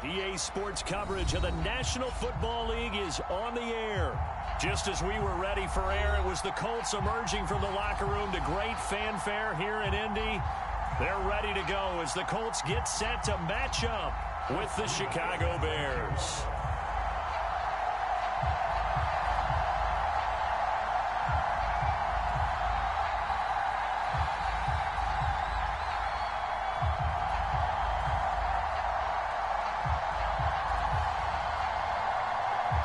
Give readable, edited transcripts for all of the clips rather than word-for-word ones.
EA Sports coverage of the National Football League is on the air. Just as we were ready for air, it was the Colts emerging from the locker room to great fanfare here in Indy. They're ready to go as the Colts get set to match up with the Chicago Bears.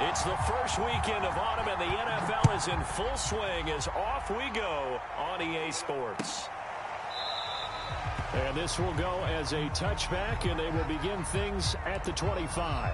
It's the first weekend of autumn, and the NFL is in full swing as off we go on EA Sports. And this will go as a touchback, and they will begin things at the 25.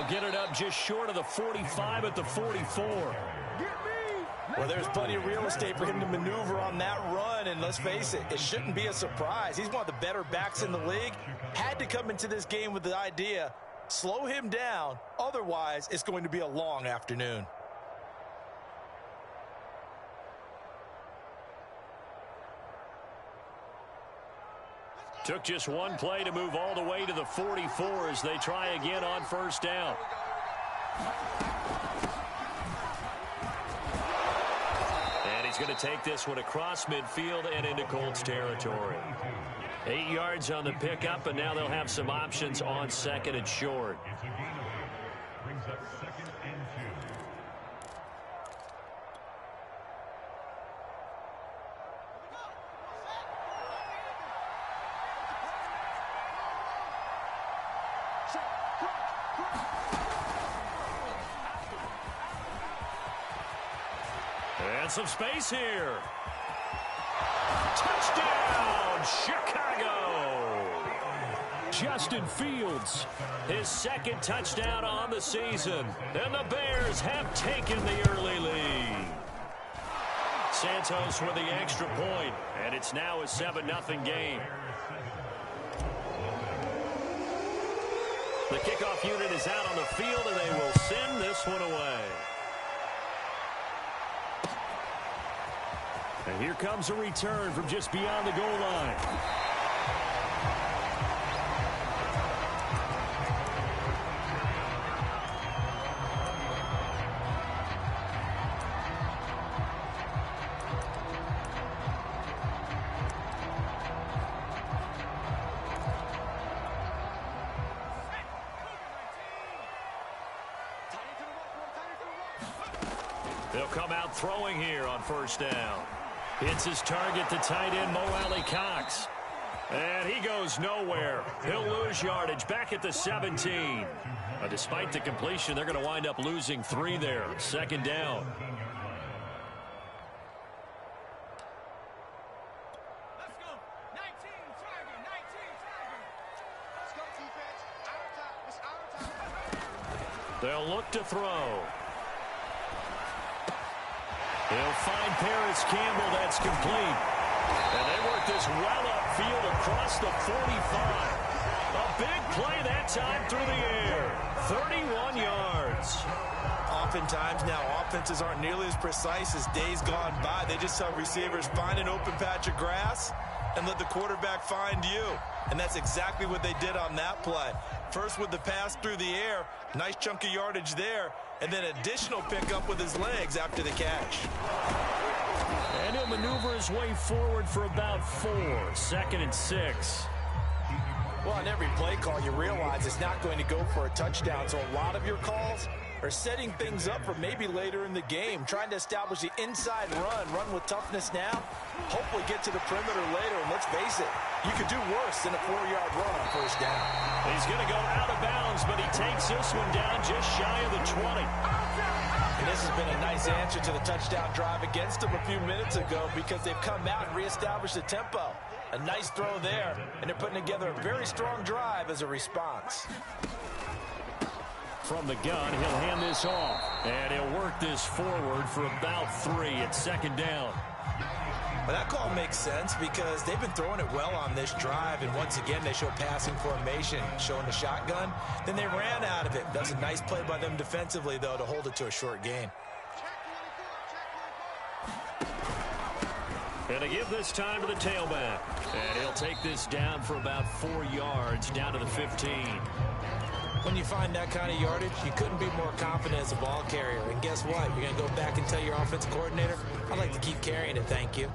Get it up just short of the 45 at the 44. Well, there's plenty of real estate for him to maneuver on that run, and let's face it, it shouldn't be a surprise. He's one of the better backs in the league. Had to come into this game with the idea, slow him down, otherwise it's going to be a long afternoon. Took just one play to move all the way to the 44 as they try again on first down. And he's going to take this one across midfield and into Colts territory. 8 yards on the pickup, and now they'll have some options on second and short. Brings up second and 2. And some space here. Touchdown, Chicago! Justin Fields, his second touchdown on the season. And the Bears have taken the early lead. Santos with the extra point, and it's now a 7-0 game. The kickoff unit is out on the field, and they will send this one away. And here comes a return from just beyond the goal line. They'll come out throwing here on first down. Hits his target, the tight end, Mo Alley-Cox. And he goes nowhere. He'll lose yardage back at the 17. Despite the completion, they're going to wind up losing 3 there. Second down. Let's go. 19, Tiger, 19, Tiger. Let's go, defense. Our time. It's our time. They'll look to throw. He'll find Paris Campbell. That's complete. And they work this well upfield across the 45. A big play that time through the air. 31 yards. Oftentimes now, offenses aren't nearly as precise as days gone by. They just tell receivers, find an open patch of grass and let the quarterback find you. And that's exactly what they did on that play. First with the pass through the air, nice chunk of yardage there, and then additional pickup with his legs after the catch. And he'll maneuver his way forward for about 4. Second and 6. Well, on every play call, you realize it's not going to go for a touchdown, so a lot of your calls are setting things up for maybe later in the game, trying to establish the inside run with toughness now, hopefully get to the perimeter later, and let's face it, you could do worse than a 4-yard run on first down. He's going to go out of bounds, but he takes this one down just shy of the 20. And this has been a nice answer to the touchdown drive against them a few minutes ago because they've come out and reestablished the tempo. A nice throw there, and they're putting together a very strong drive as a response. from the gun. He'll hand this off. And he'll work this forward for about 3 at second down. Well, that call makes sense because they've been throwing it well on this drive, and once again they show passing formation, showing the shotgun. Then they ran out of it. That's a nice play by them defensively, though, to hold it to a short gain. And they give this time to the tailback. And he'll take this down for about 4 yards, down to the 15. When you find that kind of yardage, you couldn't be more confident as a ball carrier. And guess what? You're going to go back and tell your offensive coordinator, I'd like to keep carrying it, thank you.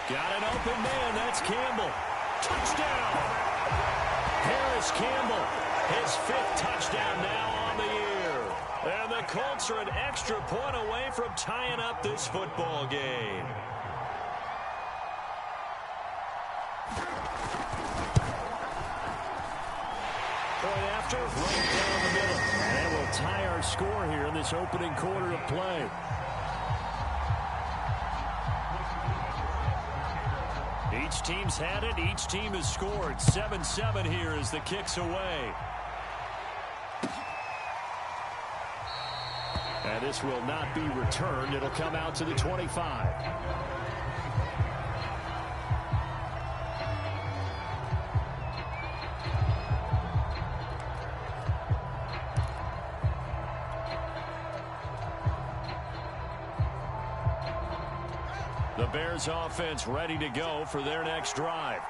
Got an open man. That's Campbell. Touchdown! Harris Campbell, his 5th touchdown now on the year. And the Colts are an extra point away from tying up this football game. Point after, right down the middle. And we'll tie our score here in this opening quarter of play. Each team's had it. Each team has scored. 7-7 here as the kick's away. And this will not be returned. It'll come out to the 25. The Bears offense ready to go for their next drive.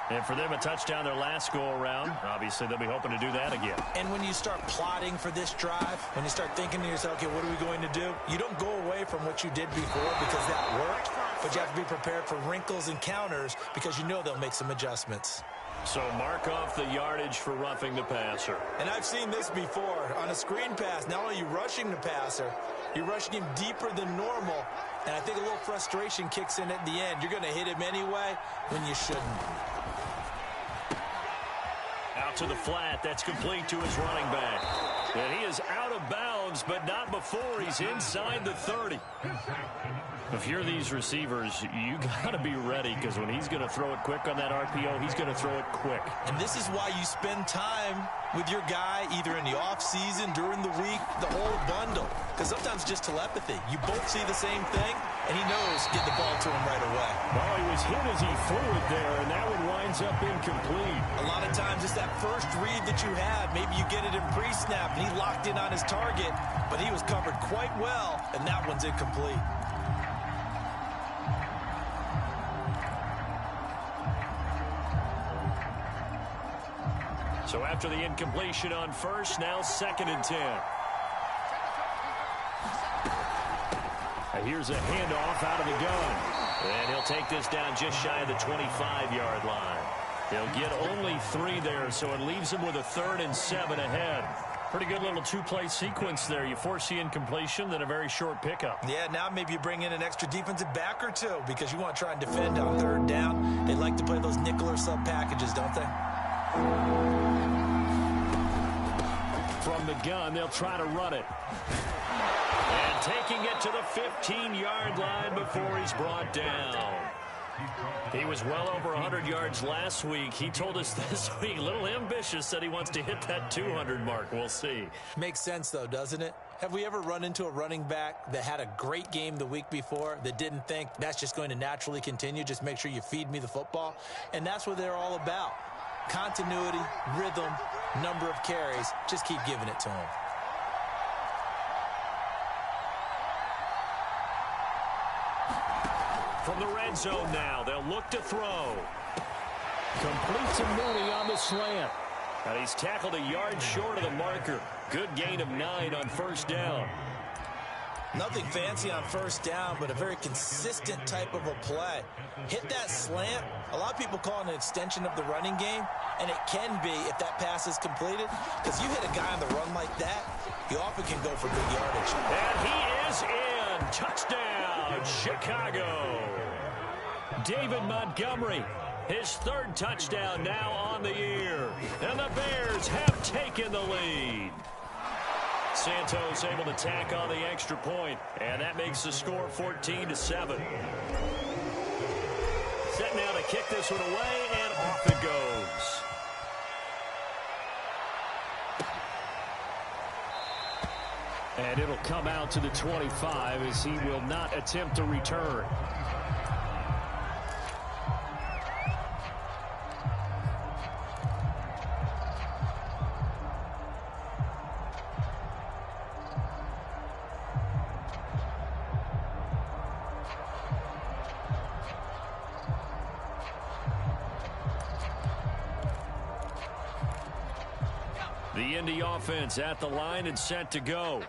And for them, a touchdown their last go-around. Obviously, they'll be hoping to do that again. And when you start plotting for this drive, when you start thinking to yourself, okay, what are we going to do? You don't go away from what you did before because that worked, but you have to be prepared for wrinkles and counters because you know they'll make some adjustments. So mark off the yardage for roughing the passer. And I've seen this before. On a screen pass, not only are you rushing the passer, you're rushing him deeper than normal. And I think a little frustration kicks in at the end. You're going to hit him anyway when you shouldn't. Out to the flat. That's complete to his running back. And he is out of bounds, but not before he's inside the 30. If you're these receivers, you got to be ready because when he's going to throw it quick on that RPO, he's going to throw it quick. And this is why you spend time with your guy either in the offseason, during the week, the whole bundle. Because sometimes it's just telepathy. You both see the same thing, and he knows get the ball to him right away. Well, he was hit as he threw it there, and that one winds up incomplete. A lot of times it's that first read that you have. Maybe you get it in pre-snap, and he locked in on his target, but he was covered quite well, and that one's incomplete. So after the incompletion on first, now 2nd and 10. And here's a handoff out of the gun. And he'll take this down just shy of the 25-yard line. He'll get only 3 there, so it leaves him with a 3rd and 7 ahead. Pretty good little 2-play sequence there. You force the incompletion, then a very short pickup. Yeah, now maybe you bring in an extra defensive back or two because you want to try and defend on 3rd down. They like to play those nickel or sub packages, don't they? From the gun, they'll try to run it. And taking it to the 15-yard line before he's brought down. He was well over 100 yards last week. He told us this week, a little ambitious, said he wants to hit that 200 mark. We'll see. Makes sense, though, doesn't it? Have we ever run into a running back that had a great game the week before that didn't think that's just going to naturally continue? Just make sure you feed me the football. And that's what they're all about. Continuity, rhythm, number of carries. Just keep giving it to him. From the red zone now, they'll look to throw. Complete to Mooney on the slant. And he's tackled a yard short of the marker. Good gain of 9 on first down. Nothing fancy on first down, but a very consistent type of a play. Hit that slant. A lot of people call it an extension of the running game, and it can be if that pass is completed, because you hit a guy on the run like that, you often can go for good yardage. And he is in. Touchdown, Chicago. David Montgomery, his 3rd touchdown now on the year. And the Bears have taken the lead. Santos able to tack on the extra point, and that makes the score 14-7. Set now to kick this one away, and off it goes. And it'll come out to the 25 as he will not attempt to return. The Indy offense at the line and set to go.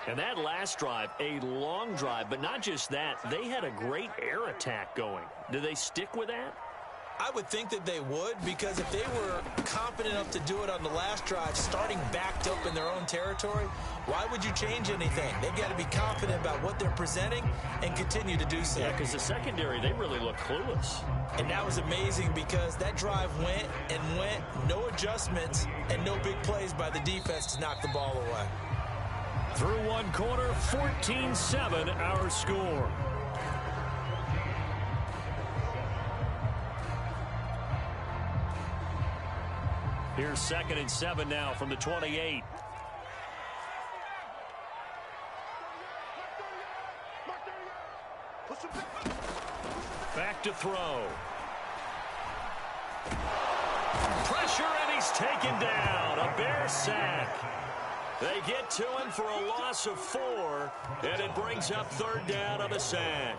And that last drive, a long drive, but not just that. They had a great air attack going. Do they stick with that? I would think that they would, because if they were confident enough to do it on the last drive, starting backed up in their own territory, why would you change anything? They've got to be confident about what they're presenting and continue to do so. Yeah, because the secondary, they really look clueless. And that was amazing because that drive went and went, no adjustments, and no big plays by the defense to knock the ball away. Through one quarter, 14-7 our score. Here's 2nd and 7 now from the 28. Back to throw. Pressure, and he's taken down. A Bear sack. They get to him for a loss of 4, and it brings up 3rd down on the sack.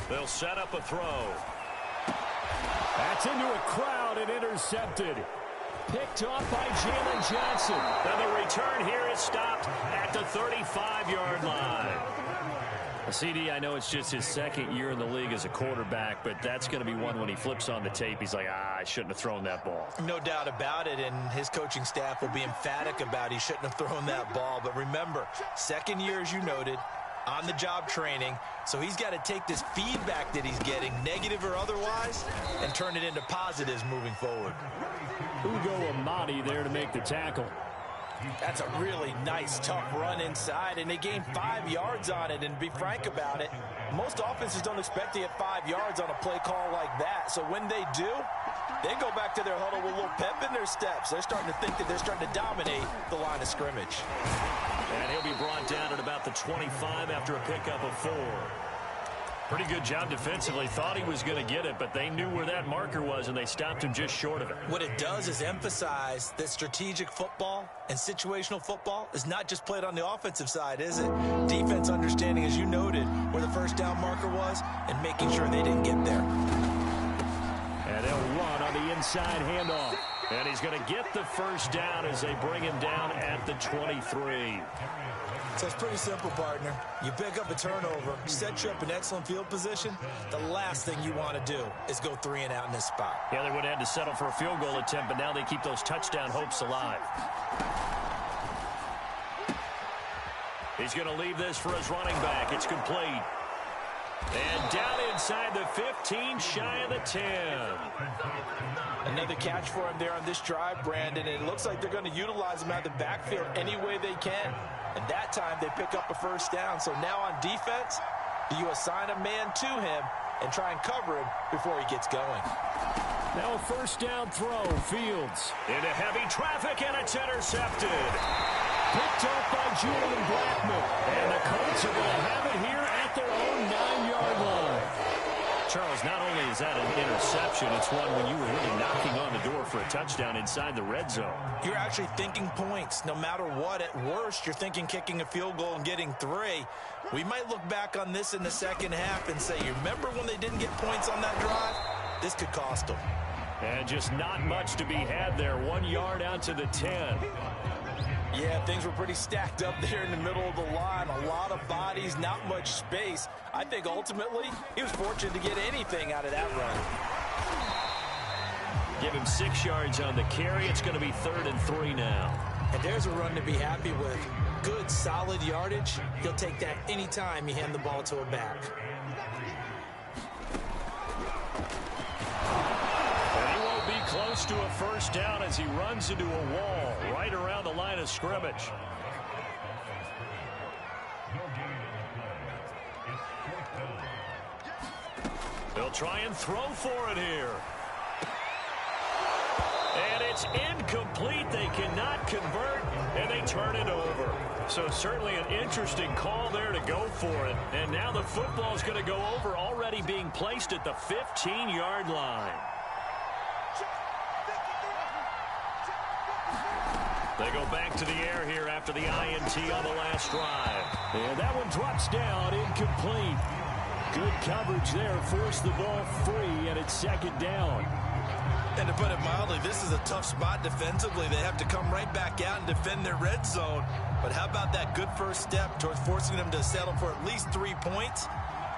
They'll set up a throw. That's into a crowd and intercepted. Picked off by Jalen Johnson. And the return here is stopped at the 35-yard line. CD, I know it's just his 2nd year in the league as a quarterback, but that's going to be one when he flips on the tape. He's like, I shouldn't have thrown that ball. No doubt about it, and his coaching staff will be emphatic about he shouldn't have thrown that ball. But remember, 2nd year, as you noted, on-the-job training, so he's got to take this feedback that he's getting, negative or otherwise, and turn it into positives moving forward. Ugo Amadi there to make the tackle. That's a really nice, tough run inside, and they gained 5 yards on it. And to be frank about it, most offenses don't expect to get 5 yards on a play call like that. So when they do, they go back to their huddle with a little pep in their steps. They're starting to think that they're starting to dominate the line of scrimmage. And he'll be brought down at about the 25 after a pickup of 4. Pretty good job defensively. Thought he was going to get it, but they knew where that marker was, and they stopped him just short of it. What it does is emphasize that strategic football and situational football is not just played on the offensive side, is it? Defense understanding, as you noted, where the first down marker was and making sure they didn't get there. And they'll run on the inside handoff. And he's going to get the first down as they bring him down at the 23. So it's pretty simple, partner. You pick up a turnover, set you up in excellent field position. The last thing you want to do is go 3 and out in this spot. Yeah, they would have had to settle for a field goal attempt, but now they keep those touchdown hopes alive. He's going to leave this for his running back. It's complete. And down inside the 15, shy of the 10. Another catch for him there on this drive, Brandon. And it looks like they're going to utilize him out of the backfield any way they can. And that time they pick up a first down. So now on defense, do you assign a man to him and try and cover him before he gets going? Now a first down throw. Fields into heavy traffic, and it's intercepted. Picked up by Julian Blackman. And the Colts are going to have it here at their own 9-yard line. Charles, not only is that an interception, it's one when you were really knocking on the door for a touchdown inside the red zone. You're actually thinking points. No matter what, at worst, you're thinking kicking a field goal and getting 3. We might look back on this in the second half and say, you remember when they didn't get points on that drive? This could cost them. And just not much to be had there. 1 yard out to the 10. Yeah, things were pretty stacked up there in the middle of the line. A lot of bodies, not much space. I think ultimately he was fortunate to get anything out of that run. Give him 6 yards on the carry. It's going to be 3rd and 3 now. And there's a run to be happy with. Good, solid yardage. He'll take that anytime you hand the ball to a back. Close to a first down as he runs into a wall right around the line of scrimmage. They'll try and throw for it here. And it's incomplete. They cannot convert, and they turn it over. So certainly an interesting call there to go for it. And now the football's going to go over, already being placed at the 15-yard line. They go back to the air here after the INT on the last drive. And that one drops down, incomplete. Good coverage there, forced the ball free, and it's 2nd down. And to put it mildly, this is a tough spot defensively. They have to come right back out and defend their red zone. But how about that good first step towards forcing them to settle for at least 3 points?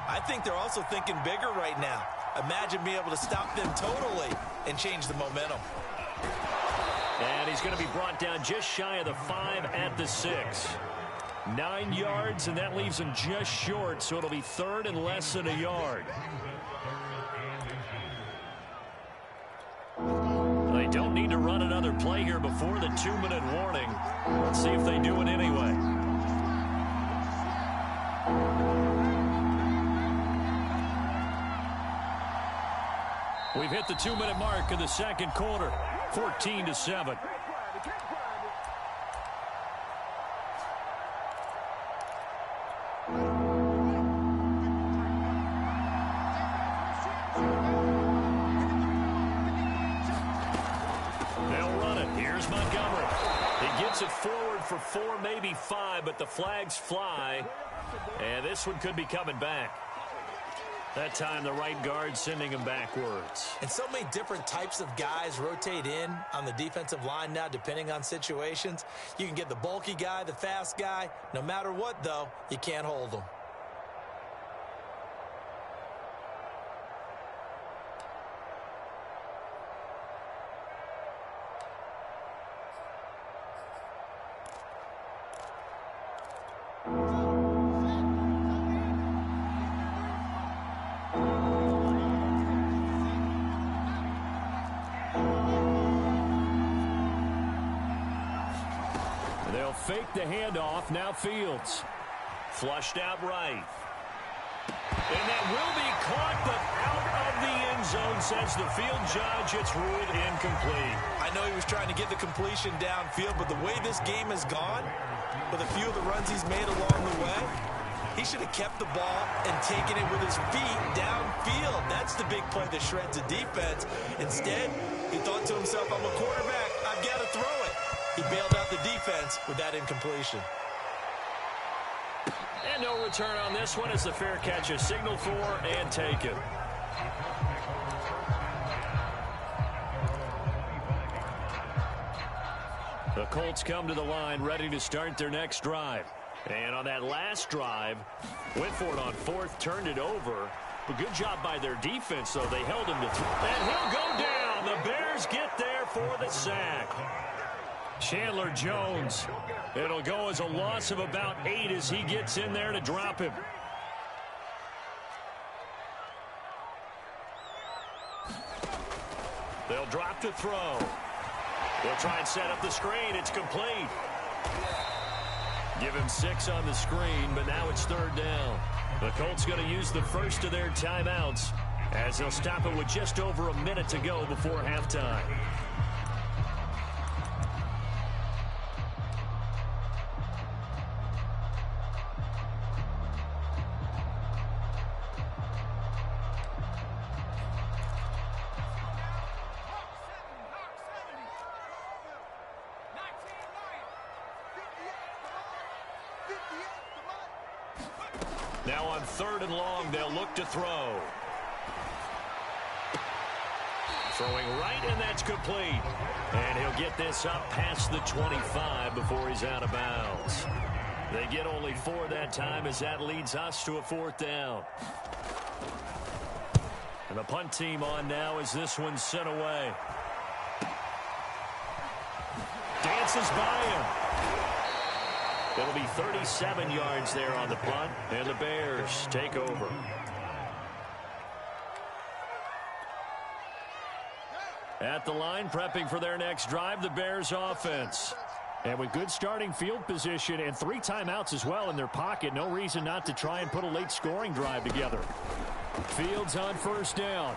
I think they're also thinking bigger right now. Imagine being able to stop them totally and change the momentum. And he's going to be brought down just shy of the 5 at the 6. 9 yards, and that leaves him just short, so it'll be 3rd and less than a yard. They don't need to run another play here before the 2-minute warning. Let's see if they do it anyway. We've hit the 2-minute mark of the 2nd quarter. 14-7. They'll run it. Here's Montgomery. He gets it forward for 4, maybe 5, but the flags fly. And this one could be coming back. That time, the right guard sending him backwards. And so many different types of guys rotate in on the defensive line now, depending on situations. You can get the bulky guy, the fast guy. No matter what, though, you can't hold them. Fake the handoff. Now Fields. Flushed out right. And that will be caught, but out of the end zone, says the field judge. It's ruled incomplete. I know he was trying to get the completion downfield, but the way this game has gone, with a few of the runs he's made along the way, he should have kept the ball and taken it with his feet downfield. That's the big play that shreds the defense. Instead, he thought to himself, I'm a quarterback. I've got to throw it. He bailed out the defense with that incompletion. And no return on this one as the fair catch is signaled for and taken. The Colts come to the line ready to start their next drive. And on that last drive, went for it on 4th, turned it over. But good job by their defense, though. They held him to 3. And he'll go down. The Bears get there for the sack. Chandler Jones. It'll go as a loss of about 8 as he gets in there to drop him. They'll drop to throw. They'll try and set up the screen. It's complete. Give him 6 on the screen, but now it's 3rd down. The Colts going to use the first of their timeouts as they'll stop it with just over a minute to go before halftime. Now on 3rd and long, they'll look to throw. Throwing right, and that's complete. And he'll get this up past the 25 before he's out of bounds. They get only 4 that time as that leads us to a 4th down. And the punt team on now as this one's sent away. Dances by him. It'll be 37 yards there on the punt, and the Bears take over. At the line, prepping for their next drive, the Bears offense. And with good starting field position and 3 timeouts as well in their pocket, no reason not to try and put a late scoring drive together. Fields on 1st down.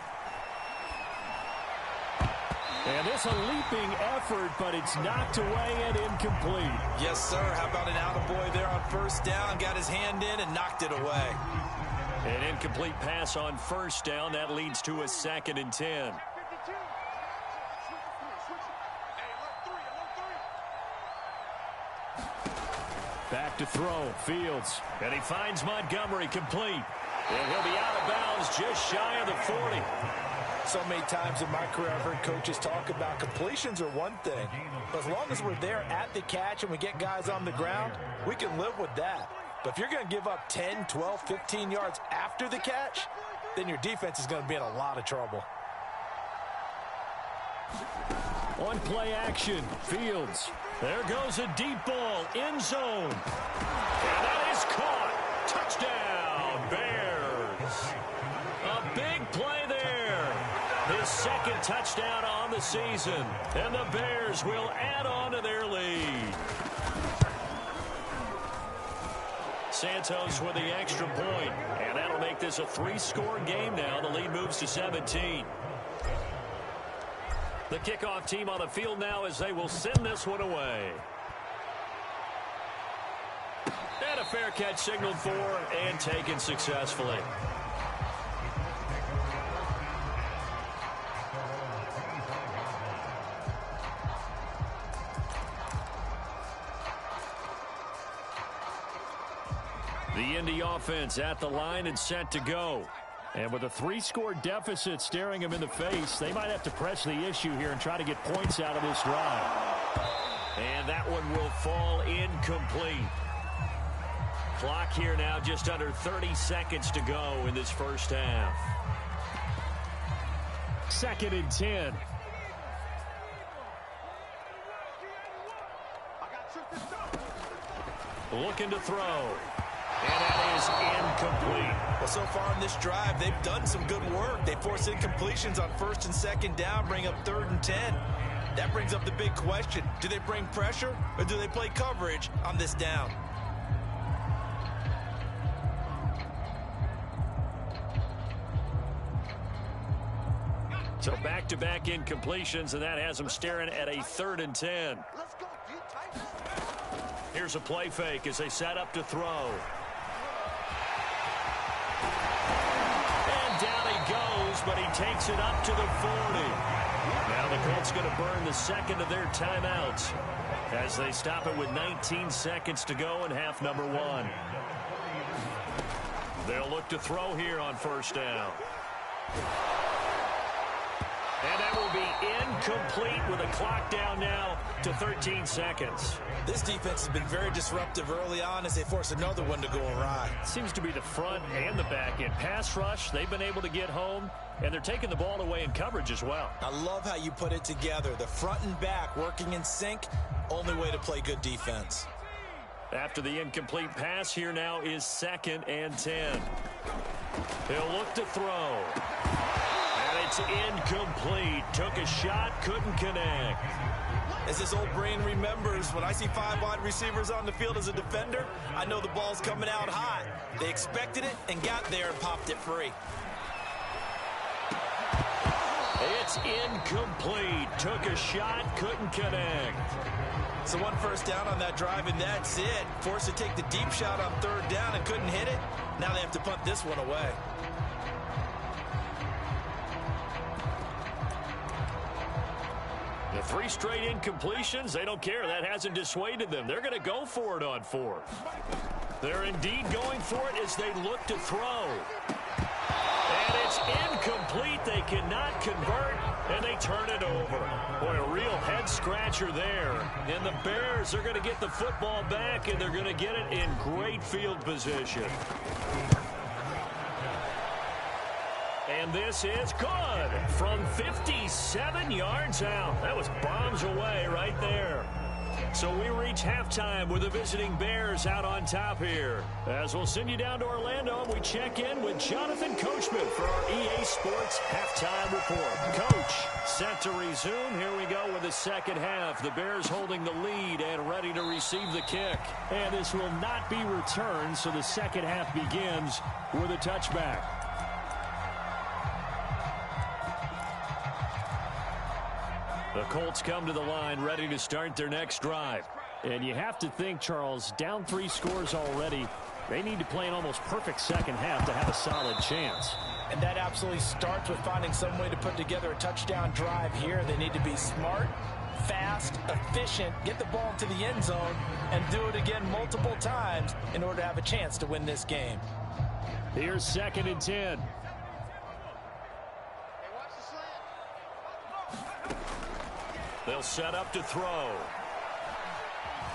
And this a leaping effort, but it's knocked away and incomplete. Yes, sir. How about an attaboy there on 1st down? Got his hand in and knocked it away. An incomplete pass on 1st down. That leads to a 2nd and 10. Back to throw. Fields. And he finds Montgomery complete. And he'll be out of bounds just shy of the 40. So many times in my career I've heard coaches talk about completions are one thing. But as long as we're there at the catch and we get guys on the ground, we can live with that. But if you're going to give up 10, 12, 15 yards after the catch, then your defense is going to be in a lot of trouble. On play action, Fields. There goes a deep ball, end zone. And that is caught. Touchdown, Bears. A big play there. His 2nd touchdown on the season. And the Bears will add on to their lead. Santos with the extra point. And that'll make this a 3-score game now. The lead moves to 17. The kickoff team on the field now as they will send this one away. And a fair catch signaled for and taken successfully. The Indy offense at the line and set to go. And with a 3-score deficit staring them in the face, they might have to press the issue here and try to get points out of this drive. And that one will fall incomplete. Clock here now just under 30 seconds to go in this first half. 2nd and 10. Looking to throw. And that is incomplete. Well, so far in this drive, they've done some good work. They force incompletions on 1st and 2nd down, bring up 3rd and 10. That brings up the big question. Do they bring pressure or do they play coverage on this down? So back-to-back incompletions, and that has them staring at a 3rd and 10. Here's a play fake as they set up to throw. And down he goes, but he takes it up to the 40. Now the Colts going to burn the 2nd of their timeouts as they stop it with 19 seconds to go in half number 1. They'll look to throw here on 1st down. And that will be incomplete with a clock down now to 13 seconds. This defense has been very disruptive early on as they force another one to go awry. Seems to be the front and the back end. Pass rush, they've been able to get home, and they're taking the ball away in coverage as well. I love how you put it together. The front and back working in sync, only way to play good defense. After the incomplete pass, here now is 2nd and 10. He'll look to throw. And it's incomplete. Took a shot, couldn't connect. As his old brain remembers, when I see 5 wide receivers on the field as a defender, I know the ball's coming out hot. They expected it and got there and popped it free. It's incomplete. Took a shot, couldn't connect. So 1 first down on that drive, and that's it. Forced to take the deep shot on 3rd down and couldn't hit it. Now they have to punt this one away. The 3 straight incompletions, they don't care. That hasn't dissuaded them. They're going to go for it on 4th. They're indeed going for it as they look to throw. And it's incomplete. They cannot convert, And they turn it over. Boy, a real head-scratcher there. And the Bears are going to get the football back, and they're going to get it in great field position. And this is good from 57 yards out. That was bombs away right there. So we reach halftime with the visiting Bears out on top here. As we'll send you down to Orlando, we check in with Jonathan Coachman for our EA Sports Halftime Report. Coach, set to resume. Here we go with the second half. The Bears holding the lead and ready to receive the kick. And this will not be returned, so the second half begins with a touchback. The Colts come to the line ready to start their next drive. And you have to think, Charles, down 3 scores already. They need to play an almost perfect second half to have a solid chance. And that absolutely starts with finding some way to put together a touchdown drive here. They need to be smart, fast, efficient, get the ball to the end zone, and do it again multiple times in order to have a chance to win this game. Here's 2nd and 10. They'll set up to throw.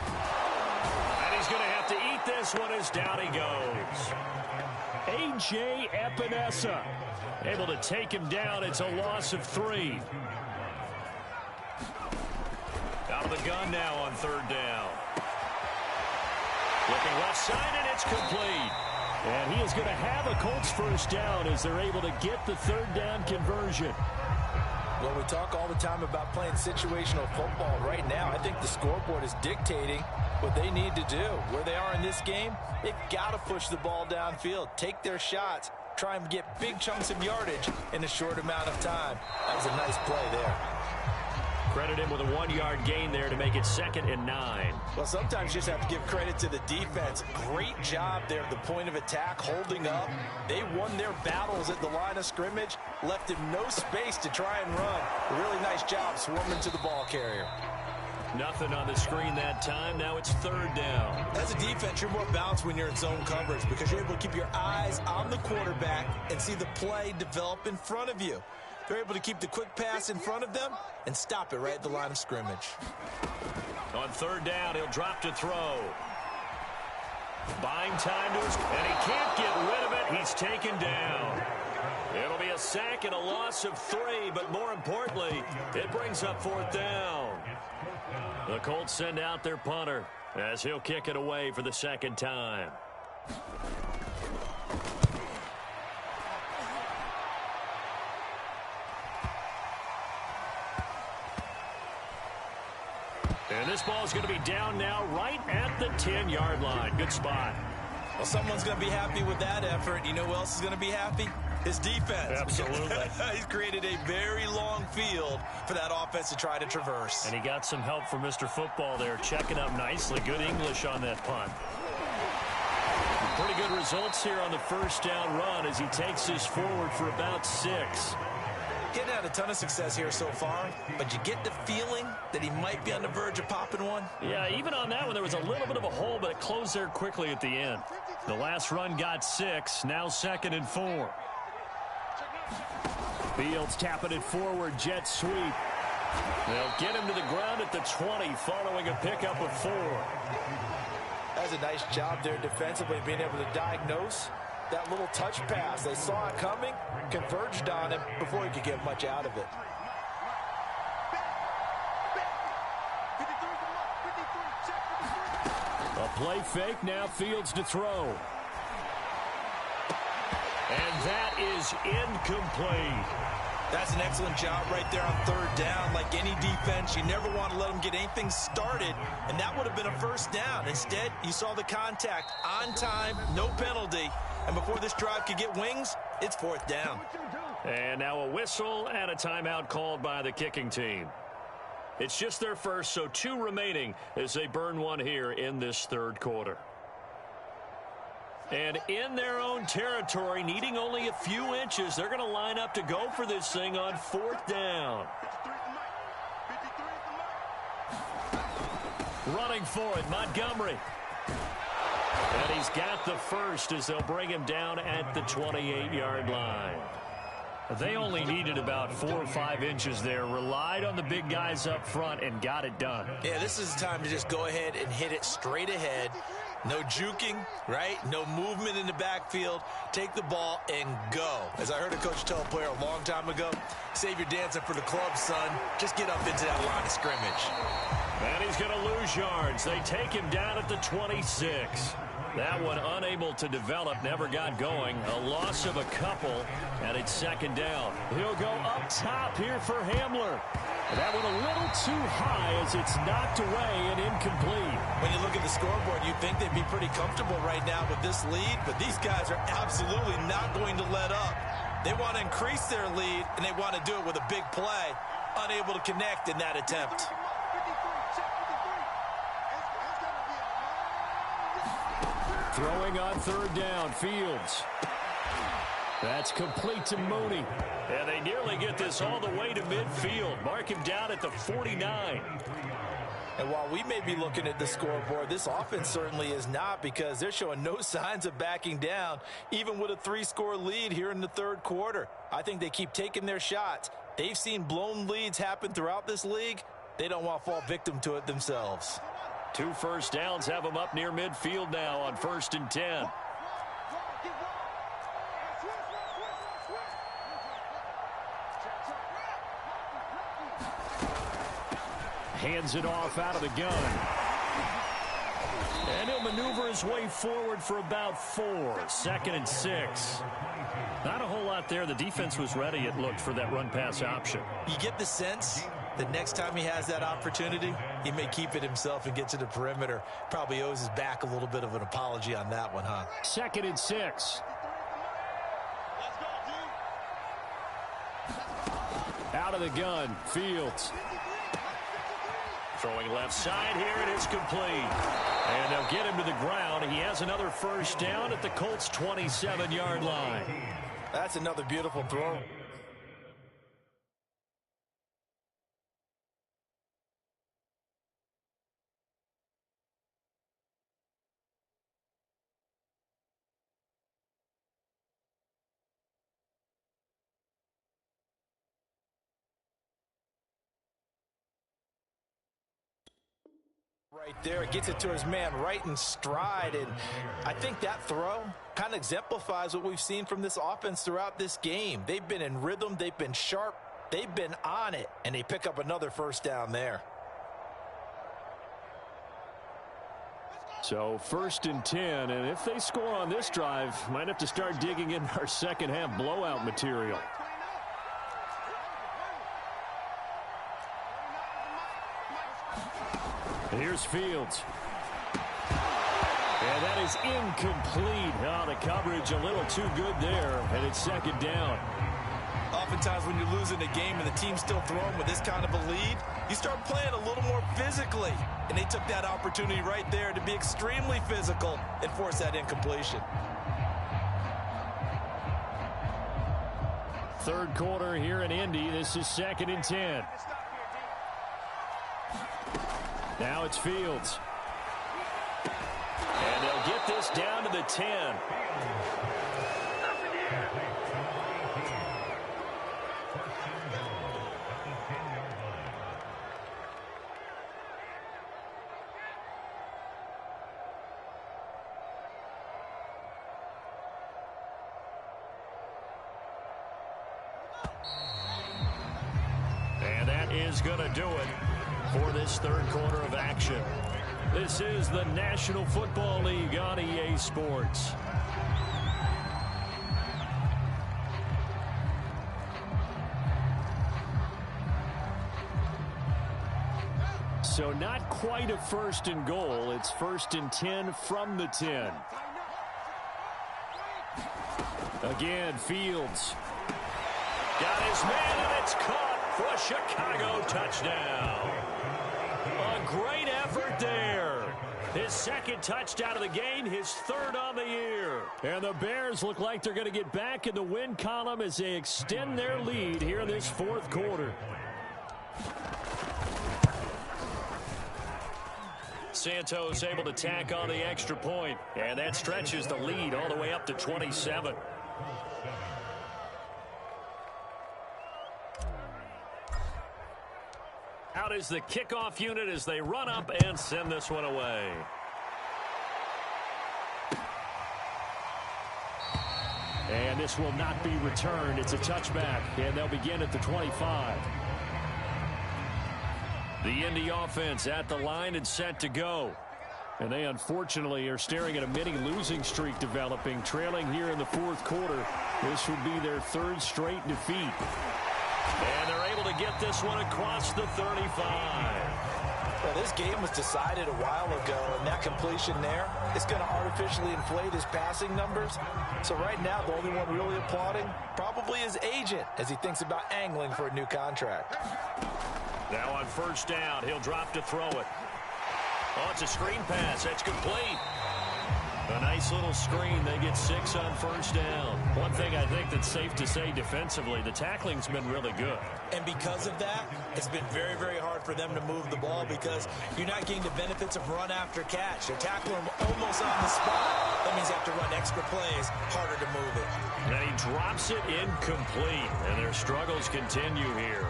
And he's going to have to eat this one as down he goes. A.J. Epinesa able to take him down. It's a loss of 3. Out of the gun now on 3rd down. Looking left side, and it's complete. And he is going to have a Colts first down as they're able to get the 3rd down conversion. Well, we talk all the time about playing situational football. Right now, I think the scoreboard is dictating what they need to do. Where they are in this game, they've got to push the ball downfield, take their shots, try and get big chunks of yardage in a short amount of time. That was a nice play there. Credit him with a 1-yard gain there to make it 2nd and 9. Well, sometimes you just have to give credit to the defense. Great job there at the point of attack, holding up. They won their battles at the line of scrimmage, left him no space to try and run. A really nice job swarming to the ball carrier. Nothing on the screen that time. Now it's 3rd down. As a defense, you're more balanced when you're in zone coverage because you're able to keep your eyes on the quarterback and see the play develop in front of you. They're able to keep the quick pass in front of them and stop it right at the line of scrimmage. On 3rd down, he'll drop to throw. Buying time to his, and he can't get rid of it. He's taken down. It'll be a sack and a loss of 3, but more importantly, it brings up 4th down. The Colts send out their punter as he'll kick it away for the 2nd time. And this ball is going to be down now right at the 10-yard line. Good spot. Well, someone's going to be happy with that effort. You know who else is going to be happy? His defense. Absolutely. He's created a very long field for that offense to try to traverse. And he got some help from Mr. Football there, checking up nicely. Good English on that punt. Pretty good results here on the 1st down run as he takes this forward for about 6. Getting had a ton of success here so far, but you get the feeling that he might be on the verge of popping one. Yeah, even on that one, there was a little bit of a hole, but it closed there quickly at the end. The last run got 6, now 2nd and 4. Fields tapping it forward, jet sweep. They'll get him to the ground at the 20 following a pickup of 4. That's a nice job there defensively, being able to diagnose that little touch pass. They saw it coming, converged on him before he could get much out of it. A play fake, now Fields to throw. And that is incomplete. That's an excellent job right there on 3rd down. Like any defense, you never want to let them get anything started, and that would have been a 1st down. Instead, you saw the contact on time, no penalty, and before this drive could get wings, it's 4th down. And now a whistle and a timeout called by the kicking team. It's just their first, so 2 remaining as they burn one here in this 3rd quarter. And in their own territory, needing only a few inches, they're going to line up to go for this thing on 4th down. Running for it, Montgomery. And he's got the first as they'll bring him down at the 28-yard line. They only needed about 4 or 5 inches there, relied on the big guys up front, and got it done. Yeah, this is the time to just go ahead and hit it straight ahead. No juking, right? No movement in the backfield. Take the ball and go. As I heard a coach tell a player a long time ago, save your dancing for the club, son. Just get up into that line of scrimmage. And he's going to lose yards. They take him down at the 26. That one unable to develop, never got going. A loss of a couple, and it's second down. He'll go up top here for Hamler. That one a little too high as it's knocked away and incomplete. When you look at the scoreboard, you'd think they'd be pretty comfortable right now with this lead, but these guys are absolutely not going to let up. They want to increase their lead, and they want to do it with a big play. Unable to connect in that attempt. Throwing on third down, Fields. That's complete to Mooney. And they nearly get this all the way to midfield. Mark him down at the 49. And while we may be looking at the scoreboard, this offense certainly is not, because they're showing no signs of backing down, even with a 3-score lead here in the third quarter. I think they keep taking their shots. They've seen blown leads happen throughout this league. They don't want to fall victim to it themselves. 2 first downs have them up near midfield now on 1st and 10. Hands it off out of the gun. And he'll maneuver his way forward for about 4. 2nd and 6. Not a whole lot there. The defense was ready, it looked, for that run-pass option. You get the sense that next time he has that opportunity, he may keep it himself and get to the perimeter. Probably owes his back a little bit of an apology on that one, huh? 2nd and 6. Out of the gun, Fields. Throwing left side here, and it's complete. And they'll get him to the ground. He has another first down at the Colts' 27-yard line. That's another beautiful throw. Right there, gets it to his man right in stride, and I think that throw kind of exemplifies what we've seen from this offense throughout this game. They've been in rhythm, they've been sharp, they've been on it, and they pick up another first down there. So 1st and 10, and if they score on this drive, might have to start digging in our second half blowout material. Here's Fields. And that is incomplete. Oh, the coverage a little too good there, and it's second down. Oftentimes when you're losing a game and the team's still throwing with this kind of a lead, you start playing a little more physically. And they took that opportunity right there to be extremely physical and force that incompletion. Third quarter here in Indy. This is 2nd and 10. Now it's Fields. And they'll get this down to the 10. And that is going to do it for this third quarter of action. This is the National Football League on EA Sports. So not quite a 1st and goal. It's 1st and 10 from the 10. Again, Fields. Got his man, and it's caught for a Chicago touchdown. A great effort there. His 2nd touchdown of the game, his 3rd on the year. And the Bears look like they're going to get back in the win column as they extend their lead here in this 4th quarter. Santos able to tack on the extra point, and that stretches the lead all the way up to 27. Out is the kickoff unit as they run up and send this one away. And this will not be returned. It's a touchback, and they'll begin at the 25. The Indy offense at the line and set to go. And they unfortunately are staring at a mini losing streak developing, trailing here in the fourth quarter. This would be their third straight defeat. And they're able to get this one across the 35. Well, this game was decided a while ago, and that completion there is going to artificially inflate his passing numbers. So right now, the only one really applauding probably his agent as he thinks about angling for a new contract. Now on first down, he'll drop to throw it. Oh, it's a screen pass. That's complete. A nice little screen. They get 6 on first down. One thing I think that's safe to say defensively, the tackling's been really good. And because of that, it's been very, very hard for them to move the ball because you're not getting the benefits of run after catch. They're tackling them almost on the spot. That means you have to run extra plays, harder to move it. And he drops it incomplete, and their struggles continue here.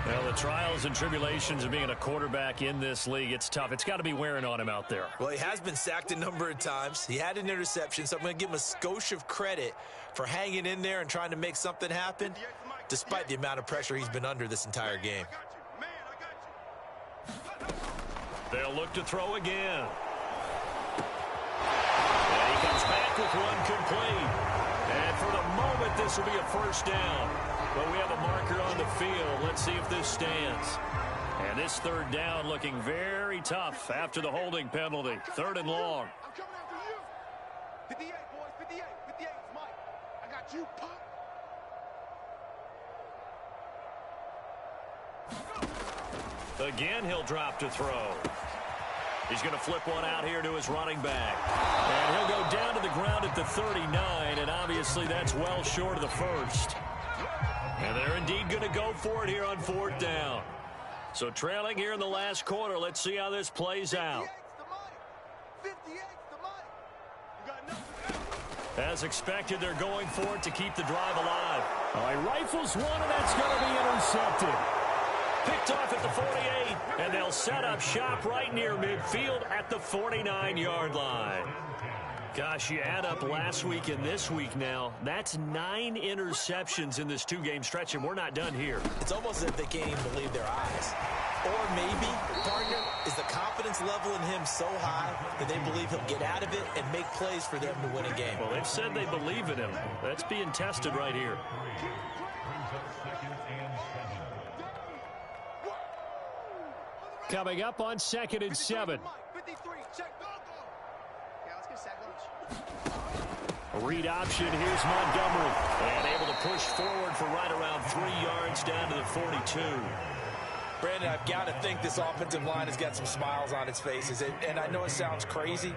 Well, the trials and tribulations of being a quarterback in this league, it's tough. It's got to be wearing on him out there. Well, he has been sacked a number of times. He had an interception, so I'm going to give him a skosh of credit for hanging in there and trying to make something happen, despite the amount of pressure he's been under this entire game. They'll look to throw again. And he comes back with one complete. And for the moment, this will be a first down. But we have a marker on the field. Let's see if this stands. And this third down looking very tough after the holding penalty. Third and long. I'm coming after you. 58, boys. 58. 58 is Mike. I got you, Pup. Again, he'll drop to throw. He's going to flip one out here to his running back. And he'll go down to the ground at the 39, and obviously that's well short of the first. And they're indeed going to go for it here on fourth down. So trailing here in the last quarter, let's see how this plays out. 58's the money. You got nothing. As expected, they're going for it to keep the drive alive. Oh, he rifles one, and that's going to be intercepted. Picked off at the 48, and they'll set up shop right near midfield at the 49-yard line. Gosh, you add up last week and this week now, that's 9 interceptions in this 2-game stretch, and we're not done here. It's almost as if they can't even believe their eyes. Or maybe, partner, is the confidence level in him so high that they believe he'll get out of it and make plays for them to win a game. Well, they've said they believe in him. That's being tested right here. Coming up on 2nd and 7. 53, check, go, go. Yeah, let's get sack lunch. A read option, here's Montgomery. And able to push forward for right around 3 yards down to the 42. Brandon, I've got to think this offensive line has got some smiles on its faces. And I know it sounds crazy,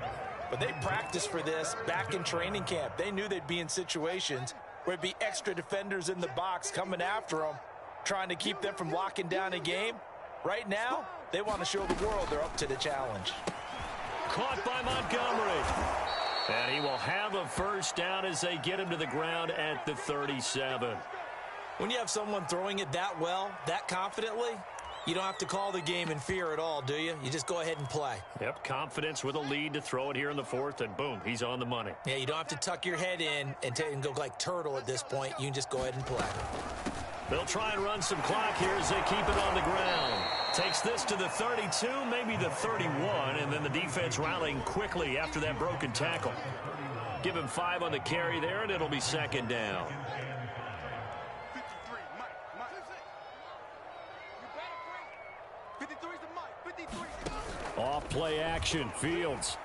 but they practiced for this back in training camp. They knew they'd be in situations where there'd be extra defenders in the box coming after them, trying to keep them from locking down a game. Right now, they want to show the world they're up to the challenge. Caught by Montgomery. And he will have a first down as they get him to the ground at the 37. When you have someone throwing it that well, that confidently, you don't have to call the game in fear at all, do you? You just go ahead and play. Yep, confidence with a lead to throw it here in the 4th, and boom, he's on the money. Yeah, you don't have to tuck your head in and go like turtle at this point. You can just go ahead and play. They'll try and run some clock here as they keep it on the ground. Takes this to the 32, maybe the 31, and then the defense rallying quickly after that broken tackle. Give him 5 on the carry there, and it'll be 2nd down. 53, Mike. 53's the Mike. 53. Off play action, Fields.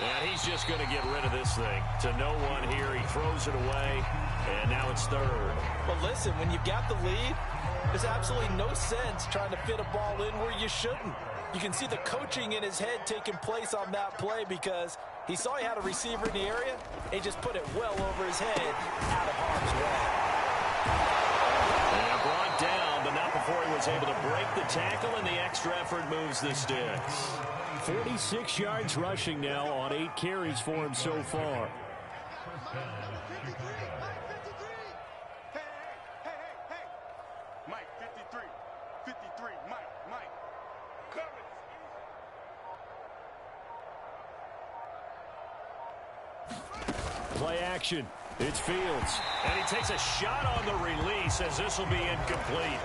And he's just going to get rid of this thing. To no one here, he throws it away, and now it's 3rd. But listen, when you've got the lead, there's absolutely no sense trying to fit a ball in where you shouldn't. You can see the coaching in his head taking place on that play because he saw he had a receiver in the area, and he just put it well over his head out of harm's way. And brought down, but not before he was able to break the tackle, and the extra effort moves the sticks. 46 yards rushing now on 8 carries for him so far. play action. It's Fields. And he takes a shot on the release as this will be incomplete.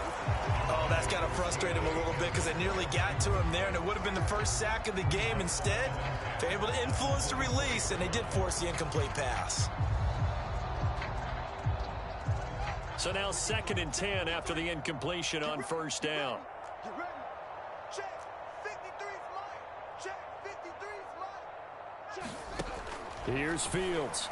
Oh, that's got to frustrate him a little bit because they nearly got to him there, and it would have been the first sack of the game. Instead, they're able to influence the release, and they did force the incomplete pass. So now 2nd and 10 after the incompletion on first down. Get ready. Check. 53's mine. Check. 53's mine. Check. Here's Fields.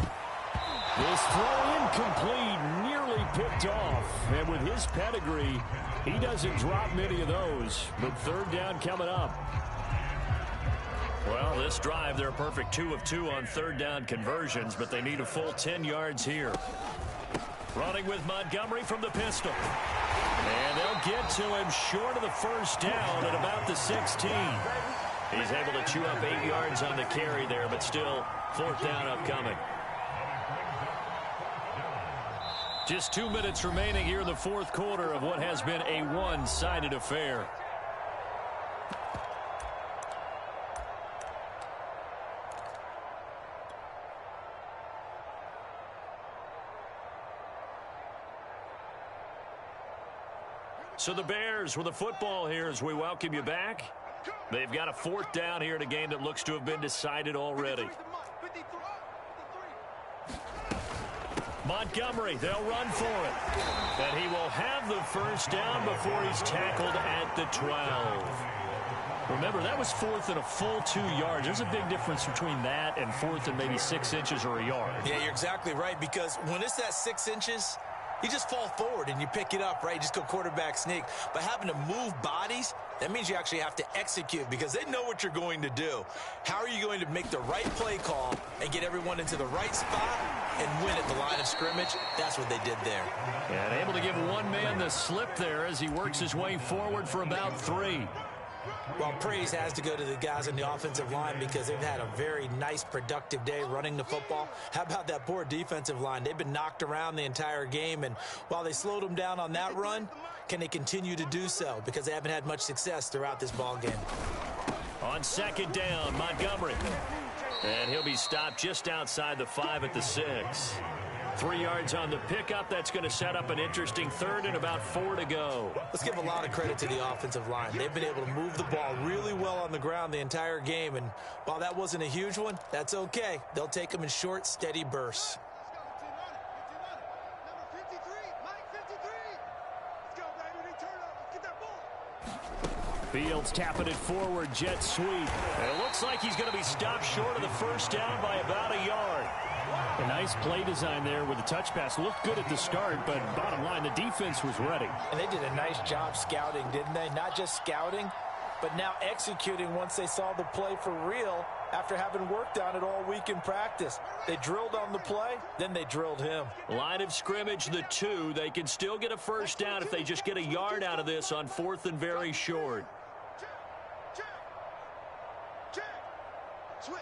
This throw incomplete, nearly picked off. And with his pedigree, he doesn't drop many of those. But 3rd down coming up. Well, this drive, they're a perfect 2 of 2 on 3rd down conversions, but they need a full 10 yards here. Running with Montgomery from the pistol. And they'll get to him short of the first down at about the 16. He's able to chew up 8 yards on the carry there, but still 4th down upcoming. Just 2 minutes remaining here in the 4th quarter of what has been a one-sided affair. So the Bears with the football here as we welcome you back. They've got a 4th down here in a game that looks to have been decided already. Montgomery, they'll run for it. And he will have the first down before he's tackled at the 12. Remember, that was 4th and a full 2 yards. There's a big difference between that and 4th and maybe 6 inches or a yard. Yeah, you're exactly right, because when it's that 6 inches, you just fall forward and you pick it up, right? You just go quarterback sneak. But having to move bodies, that means you actually have to execute because they know what you're going to do. How are you going to make the right play call and get everyone into the right spot and win at the line of scrimmage? That's what they did there. And able to give one man the slip there as he works his way forward for about 3. Well, praise has to go to the guys on the offensive line because they've had a very nice, productive day running the football. How about that poor defensive line? They've been knocked around the entire game, and while they slowed them down on that run, can they continue to do so? Because they haven't had much success throughout this ball game. On 2nd down, Montgomery. And he'll be stopped just outside the 5 at the 6. 3 yards on the pickup. That's going to set up an interesting 3rd and about 4 to go. Let's give a lot of credit to the offensive line. They've been able to move the ball really well on the ground the entire game. And while that wasn't a huge one, that's okay. They'll take them in short, steady bursts. Number 53, Mike 53. Let's go, baby. Return up. Let's get that ball. Fields tapping it forward, jet sweep. And it looks like he's going to be stopped short of the first down by about a yard. A nice play design there with the touch pass. Looked good at the start, but bottom line, the defense was ready. And they did a nice job scouting, didn't they? Not just scouting, but now executing once they saw the play for real after having worked on it all week in practice. They drilled on the play, then they drilled him. Line of scrimmage, the 2. They can still get a first down if they just get a yard out of this on 4th and very short. Check. Switch.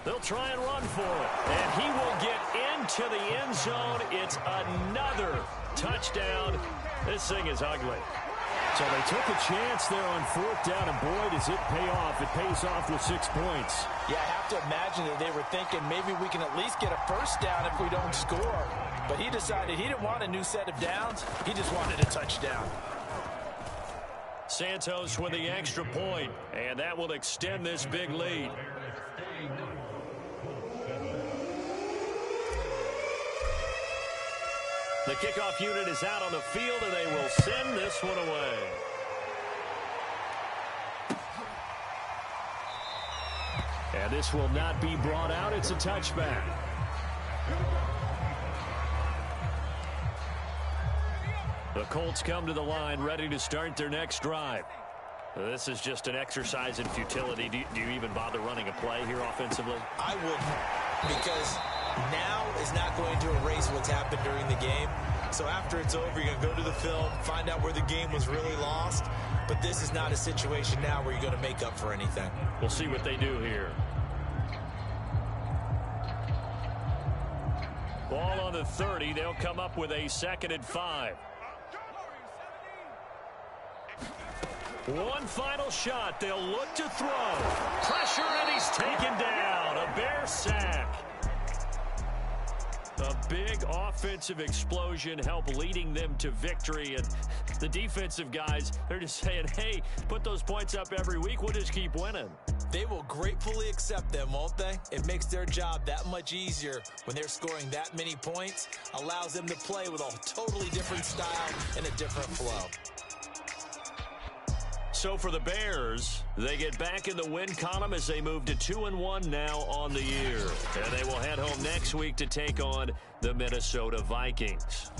They'll try and run for it. And he will get into the end zone. It's another touchdown. This thing is ugly. So they took a chance there on 4th down, and boy, does it pay off. It pays off with 6 points. Yeah, I have to imagine that they were thinking maybe we can at least get a first down if we don't score. But he decided he didn't want a new set of downs. He just wanted a touchdown. Santos with the extra point, and that will extend this big lead. The kickoff unit is out on the field, and they will send this one away. And this will not be brought out. It's a touchback. The Colts come to the line ready to start their next drive. This is just an exercise in futility. Do you even bother running a play here offensively? I wouldn't, because now is not going to erase what's happened during the game. So after it's over, you're going to go to the film, find out where the game was really lost. But this is not a situation now where you're going to make up for anything. We'll see what they do here. the 30. They'll come up with a 2nd and 5. One final shot. They'll look to throw. Pressure, and he's taken down. A Bear sack. A big offensive explosion helped leading them to victory. And the defensive guys, they're just saying, hey, put those points up every week. We'll just keep winning. They will gratefully accept them, won't they? It makes their job that much easier when they're scoring that many points. Allows them to play with a totally different style and a different flow. So for the Bears, they get back in the win column as they move to 2-1 now on the year. And they will head home next week to take on the Minnesota Vikings.